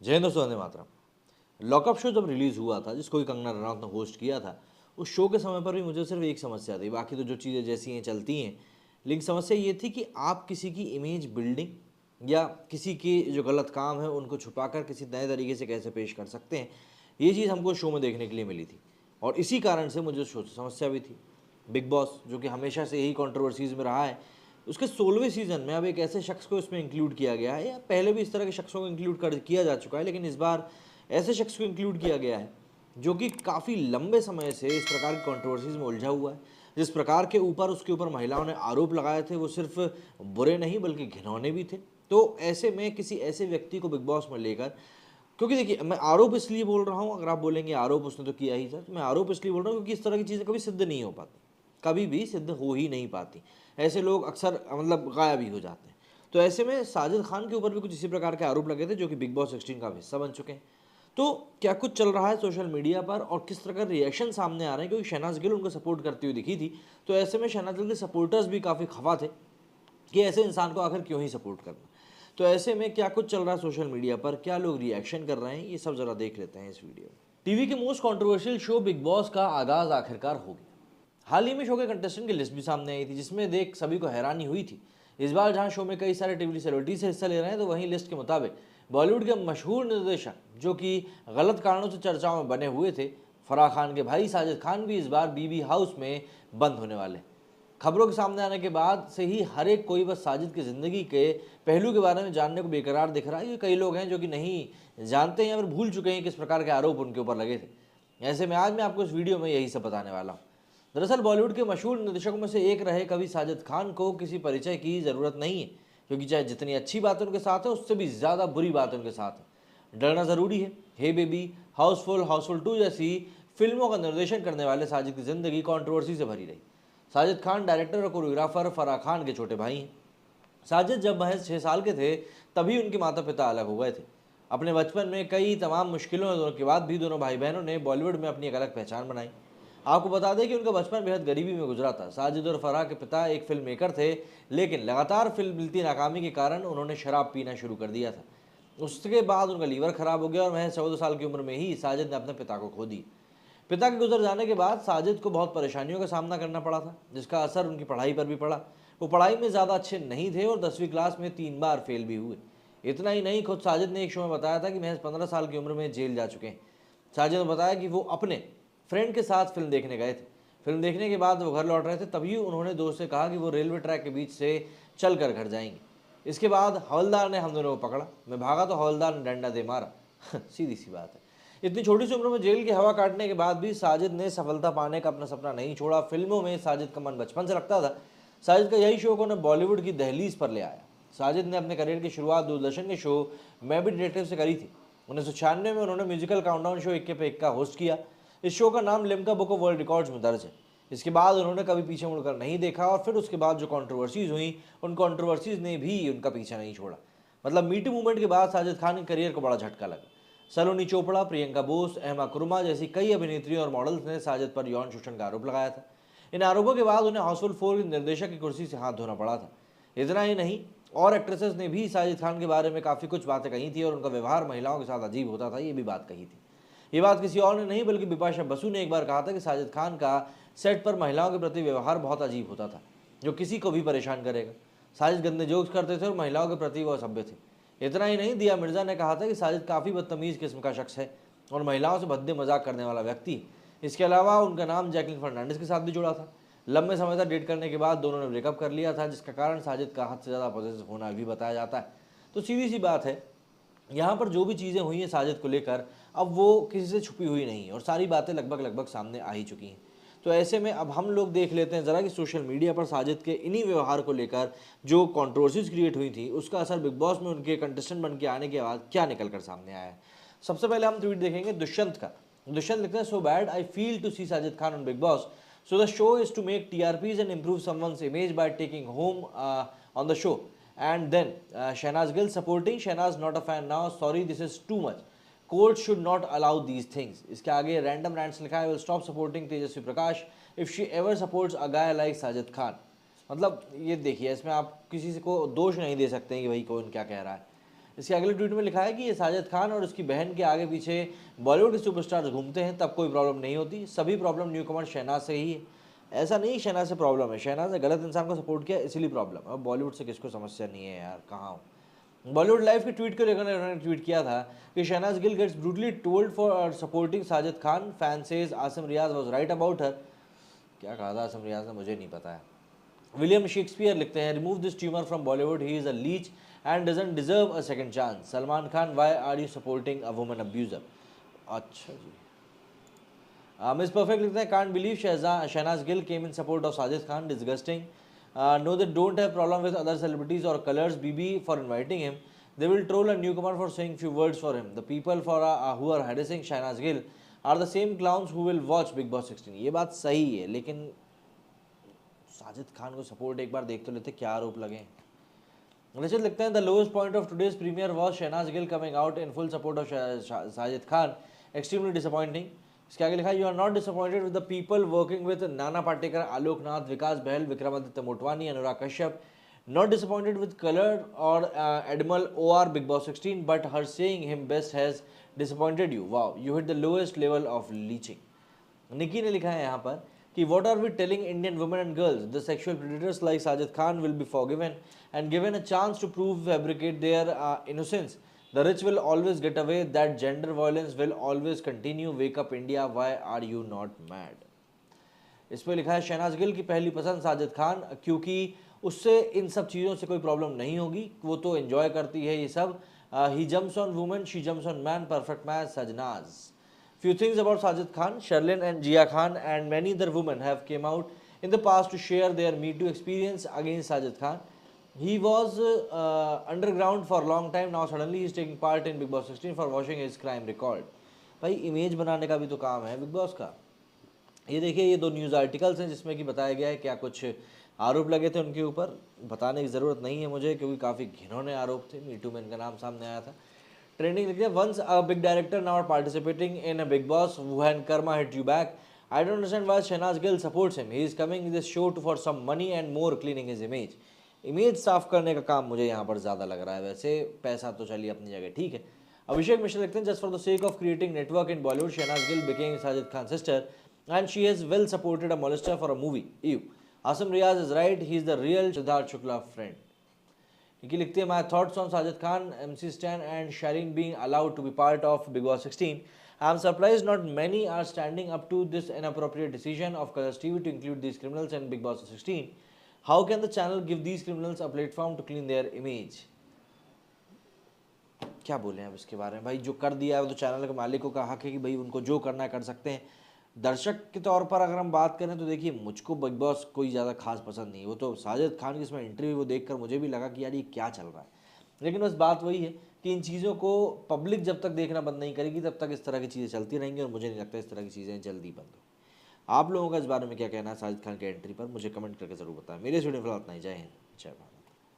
जय हिंद दोस्तों, Vande Mataram. Lockup show जब रिलीज़ हुआ था, जिसको कि कंगना रनौत ने होस्ट किया था, उस शो के समय पर भी मुझे सिर्फ एक समस्या थी। बाकी तो जो चीज़ें जैसी हैं चलती हैं, लेकिन समस्या ये थी कि आप किसी की इमेज बिल्डिंग या किसी के जो गलत काम है उनको छुपाकर किसी नए तरीके से कैसे पेश कर सकते हैं, ये चीज़ हमको शो में देखने के लिए मिली थी। और इसी कारण से मुझे शो से समस्या भी थी। बिग बॉस जो कि हमेशा से यही कंट्रोवर्सीज में रहा है, उसके 16वें सीजन में अब एक ऐसे शख्स को इसमें इंक्लूड किया गया है, या पहले भी इस तरह के शख्सों को इंक्लूड कर किया जा चुका है, लेकिन इस बार ऐसे शख्स को इंक्लूड किया गया है जो कि काफ़ी लंबे समय से इस प्रकार की कंट्रोवर्सीज में उलझा हुआ है। जिस प्रकार के ऊपर उसके ऊपर महिलाओं ने आरोप लगाए थे, वो सिर्फ बुरे नहीं बल्कि घिनौने भी थे। तो ऐसे में किसी ऐसे व्यक्ति को बिग बॉस में लेकर, क्योंकि देखिए, मैं आरोप इसलिए बोल रहा हूँ, अगर आप बोलेंगे आरोप उसने तो किया ही था, तो मैं आरोप इसलिए बोल रहा हूँ क्योंकि इस तरह की चीज़ें कभी सिद्ध नहीं हो पाती, कभी भी सिद्ध हो ही नहीं पाती। ऐसे लोग अक्सर मतलब गायब ही हो जाते हैं। तो ऐसे में साजिद खान के ऊपर भी कुछ इसी प्रकार के आरोप लगे थे, जो कि बिग बॉस 16 का हिस्सा बन चुके हैं। तो क्या कुछ चल रहा है सोशल मीडिया पर और किस तरह का रिएक्शन सामने आ रहे हैं, क्योंकि शहनाज गिल उनको सपोर्ट करती हुई दिखी थी। तो ऐसे में शहनाज गिल के सपोर्टर्स भी काफ़ी खफा थे कि ऐसे इंसान को आखिर क्यों ही सपोर्ट करना। तो ऐसे में क्या कुछ चल रहा है सोशल मीडिया पर, क्या लोग रिएक्शन कर रहे हैं, ये सब जरा देख लेते हैं इस वीडियो में। टीवी के most controversial show big boss का आगाज आखिरकार हो गया। हाल ही में शो के कंटेस्टेंट की लिस्ट भी सामने आई थी, जिसमें देख सभी को हैरानी हुई थी। इस बार जहां शो में कई सारे टीवी सेलिब्रिटीज से हिस्सा ले रहे हैं, तो वहीं लिस्ट के मुताबिक बॉलीवुड के मशहूर निर्देशक जो कि गलत कारणों से चर्चाओं में बने हुए थे, फराह खान के भाई साजिद खान भी इस बार बीबी हाउस में बंद होने वाले हैं। खबरों के सामने आने के बाद से ही हर एक कोई बस साजिद की ज़िंदगी के पहलू के बारे में जानने को बेकरार दिख रहा है। ये कई लोग हैं जो कि नहीं जानते हैं या फिर भूल चुके हैं किस प्रकार के आरोप उनके ऊपर लगे थे। ऐसे में आज मैं आपको इस वीडियो में यही सब बताने वाला हूँ। दरअसल बॉलीवुड के मशहूर निर्देशकों में से एक रहे कवि साजिद खान को किसी परिचय की ज़रूरत नहीं है, क्योंकि चाहे जितनी अच्छी बातें उनके साथ है, उससे भी ज़्यादा बुरी बातें उनके साथ है। डरना ज़रूरी है, हे बेबी, हाउसफुल, हाउसफुल 2 जैसी फिल्मों का निर्देशन करने वाले साजिद की ज़िंदगी कंट्रोवर्सी से भरी रही। साजिद खान डायरेक्टर और कोरियोग्राफर फराह खान के छोटे भाई हैं। साजिद जब महज 6 साल के थे, तभी उनके माता पिता अलग हो गए थे। अपने बचपन में कई तमाम मुश्किलों के बाद भी दोनों भाई बहनों ने बॉलीवुड में अपनी एक अलग पहचान बनाई। आपको बता दें कि उनका बचपन बेहद गरीबी में गुजरा था। साजिद और फराह के पिता एक फिल्म मेकर थे, लेकिन लगातार फिल्म मिलती नाकामी के कारण उन्होंने शराब पीना शुरू कर दिया था। उसके बाद उनका लीवर खराब हो गया और महज 14 साल की उम्र में ही साजिद ने अपने पिता को खो दिया। पिता के गुजर जाने के बाद साजिद को बहुत परेशानियों का सामना करना पड़ा था, जिसका असर उनकी पढ़ाई पर भी पड़ा। वो पढ़ाई में ज़्यादा अच्छे नहीं थे और 10वीं क्लास में 3 बार फेल भी हुए। इतना ही नहीं, खुद साजिद ने एक शो में बताया था कि महज 15 साल की उम्र में जेल जा चुके हैं। साजिद ने बताया कि वो अपने फ्रेंड के साथ फिल्म देखने गए थे। फिल्म देखने के बाद वो घर लौट रहे थे, तभी उन्होंने दोस्त से कहा कि वो रेलवे ट्रैक के बीच से चल कर घर जाएंगे। इसके बाद हवलदार ने हम दोनों को पकड़ा। मैं भागा तो हवलदार ने डंडा दे मारा। सीधी सी बात है। इतनी छोटी सी उम्र में जेल की हवा काटने के बाद भी साजिद ने सफलता पाने का अपना सपना नहीं छोड़ा। फिल्मों में साजिद का मन बचपन से लगता था। साजिद का यही शौक उन्हें बॉलीवुड की दहलीज पर ले आया। साजिद ने अपने करियर की शुरुआत दूरदर्शन के शो मैं भी डिटेक्टिव से करी थी। 1996 में उन्होंने म्यूजिकल काउंटडाउन शो इक्के पे इक्का होस्ट किया। इस शो का नाम Limca book of world records में दर्ज है। इसके बाद उन्होंने कभी पीछे मुड़कर नहीं देखा, और फिर उसके बाद जो कंट्रोवर्सीज हुई, उन कंट्रोवर्सीज ने भी उनका पीछा नहीं छोड़ा। मतलब मीटू मूवमेंट के बाद साजिद खान के करियर को बड़ा झटका लगा। सलोनी चोपड़ा, प्रियंका बोस, एमा कुर्मा जैसी कई अभिनेत्रियों और मॉडल्स ने साजिद पर यौन शोषण का आरोप लगाया था। इन आरोपों के बाद उन्हें हाउसफुल 4 की निर्देशक की कुर्सी से हाथ धोना पड़ा था। इतना ही नहीं, और एक्ट्रेसेस ने भी साजिद खान के बारे में काफ़ी कुछ बातें कही थी और उनका व्यवहार महिलाओं के साथ अजीब होता था, ये भी बात कही थी। ये बात किसी और ने नहीं बल्कि बिपाशा बसु ने एक बार कहा था कि साजिद खान का सेट पर महिलाओं के प्रति व्यवहार बहुत अजीब होता था, जो किसी को भी परेशान करेगा। साजिद गंदे जोक्स करते थे और महिलाओं के प्रति वो असभ्य थे। इतना ही नहीं, दिया मिर्जा ने कहा था कि साजिद काफ़ी बदतमीज़ किस्म का शख्स है और महिलाओं से भद्दे मजाक करने वाला व्यक्ति है। इसके अलावा उनका नाम जैकलिन फर्नांडिस के साथ भी जुड़ा था। लंबे समय तक डेट करने के बाद दोनों ने ब्रेकअप कर लिया था, जिसका कारण साजिद का हद से ज़्यादा पॉजिटिव होना भी बताया जाता है। तो सीधी सी बात है, यहाँ पर जो भी चीज़ें हुई हैं साजिद को लेकर, अब वो किसी से छुपी हुई नहीं है और सारी बातें लगभग लगभग सामने आ ही चुकी हैं। तो ऐसे में अब हम लोग देख लेते हैं ज़रा कि सोशल मीडिया पर साजिद के इन्हीं व्यवहार को लेकर जो कंट्रोवर्सीज क्रिएट हुई थी, उसका असर बिग बॉस में उनके कंटेस्टेंट बन के आने के बाद क्या निकल कर सामने आया है। सबसे पहले हम ट्वीट देखेंगे दुष्यंत का। दुष्यंत लिखते हैं, so bad I feel to see Sajid Khan on Bigg Boss, so the show is to make TRPs and improve someone's image by taking home on the show. And then Shahnaz Gill supporting Shahnaz, not a fan now, sorry this is too much, court should not allow these things. इसके आगे random rants लिखा है, will stop supporting Tejasswi Prakash if she ever supports a guy like Sajid Khan. मतलब ये देखिए, इसमें आप किसी को दोष नहीं दे सकते हैं कि भाई कौन क्या कह रहा है। इसके अगले ट्वीट में लिखा है कि ये साजिद खान और उसकी बहन के आगे पीछे बॉलीवुड के सुपरस्टार्स घूमते हैं तब कोई प्रॉब्लम नहीं होती, सभी प्रॉब्लम न्यू कमर शहनाज से ही है। ऐसा नहीं शहनाज से प्रॉब्लम है, शहनाज ने गलत इंसान को सपोर्ट किया इसलिए प्रॉब्लम है। अब बॉलीवुड से किसको समस्या नहीं है यार, कहाँ हो। बॉलीवुड लाइव के ट्वीट को लेकर उन्होंने ट्वीट किया था कि Shehnaaz Gill gets brutally trolled for supporting Sajid Khan, fan says Asim Riaz was right about her. क्या कहा था आसिम रियाज ने, मुझे नहीं पता है। विलियम शेक्सपियर लिखते हैं, remove this tumour from Bollywood, he is a leech and doesn't deserve a second chance. Salman Khan, why are you supporting a woman abuser. अच्छा जी। मिस परफेक्ट लिखते हैं, can't believe Shehnaaz Gill came in support of Sajid Khan, disgusting. No they don't have problem with other celebrities और Colors BB for inviting him, they will troll a newcomer for saying few words for him. The people who are harassing Shahnaaz Gill are the same clowns who will watch Big Boss 16. ये बात सही है, लेकिन साजिद खान को support एक बार देख तो लेते क्या आरोप लगे। रचित लिखते हैं, the lowest point of today's premiere was Shehnaaz Gill coming out in full support of Sajid Khan, extremely disappointing. इसके आगे लिखा है, you are not disappointed with the people working with Nana Patekar, Alok Nath, Vikas Bahl, Vikramaditya Motwani, Anurag Kashyap. Not disappointed with Color or Admiral OR Big Boss 16, but her saying him best has disappointed you. Wow, you hit the lowest level of leeching. निकी ने लिखा है यहाँ पर कि what are we telling Indian women and girls? The sexual predators like Sajid Khan will be forgiven and given a chance to fabricate their innocence. The rich will always get away. That gender violence will always continue. Wake up India. Why are you not mad? इस पर लिखा है, शहनाज गिल की पहली पसंद साजिद खान, क्योंकि उससे इन सब चीज़ों से कोई प्रॉब्लम नहीं होगी, वो तो एंजॉय करती है ये सब। He jumps on women, she jumps on man, perfect match Sajnaaz. Few things about Sajid Khan, Sherlyn and Jiya Khan and many other women have came out in the past to share their me too experience against Sajid Khan. He was underground for a long time, now suddenly he is taking part in Big Boss 16 for washing his crime record. भाई image बनाने का भी तो काम है big boss का। ये देखिए, ये 2 न्यूज़ आर्टिकल्स हैं जिसमें कि बताया गया है क्या कुछ आरोप लगे थे उनके ऊपर। बताने की ज़रूरत नहीं है मुझे, क्योंकि काफ़ी घिनौने आरोप थे। मीटू में इनका नाम सामने आया था। ट्रेंडिंग लिखते हैं, once a big director now participating in a Bigg Boss, when karma hit you back, I don't understand why Shehnaaz Gill supports him, he is coming this show to for some money and more cleaning his image. Image साफ करने का काम मुझे यहाँ पर ज़्यादा लग रहा है। वैसे पैसा तो चलिए अपनी जगह ठीक है। अभिषेक मिश्रा लिखते हैं, just for the sake of creating network in Bollywood, Shehnaaz Gill became Sajid Khan sister and she has well supported a molester for a movie. Ew. Asim Riaz is right. He is the real Siddharth Shukla friend. Nikki लिखती है, my thoughts on Sajid Khan, MC Stan and Shireen being allowed to be part of Big Boss 16. I am surprised not many are standing up to this inappropriate decision of Colors TV to include these criminals in Big Boss 16. How can the channel give these criminals a platform to clean their image? क्या बोले अब इसके बारे में भाई, जो कर दिया है वो तो चैनल के मालिकों का हक है कि भाई उनको जो करना है कर सकते हैं। दर्शक के तौर पर अगर हम बात करें तो देखिए, मुझको बिग बॉस कोई ज़्यादा खास पसंद नहीं है। वो तो साजिद खान की इसमें इंटरव्यू वो देखकर मुझे भी लगा कि यार ये क्या चल रहा है। लेकिन बस बात वही है कि इन चीज़ों को पब्लिक जब तक देखना बंद नहीं करेगी तब तक इस तरह की चीज़ें चलती रहेंगी, और मुझे नहीं लगता इस तरह की चीज़ें जल्दी बंद हो। आप लोगों का इस बारे में क्या कहना है साजिद खान की एंट्री पर, मुझे कमेंट करके ज़रूर बताएं। मेरे वीडियो फिलहाल इतना ही। जय हिंद, जय भारत।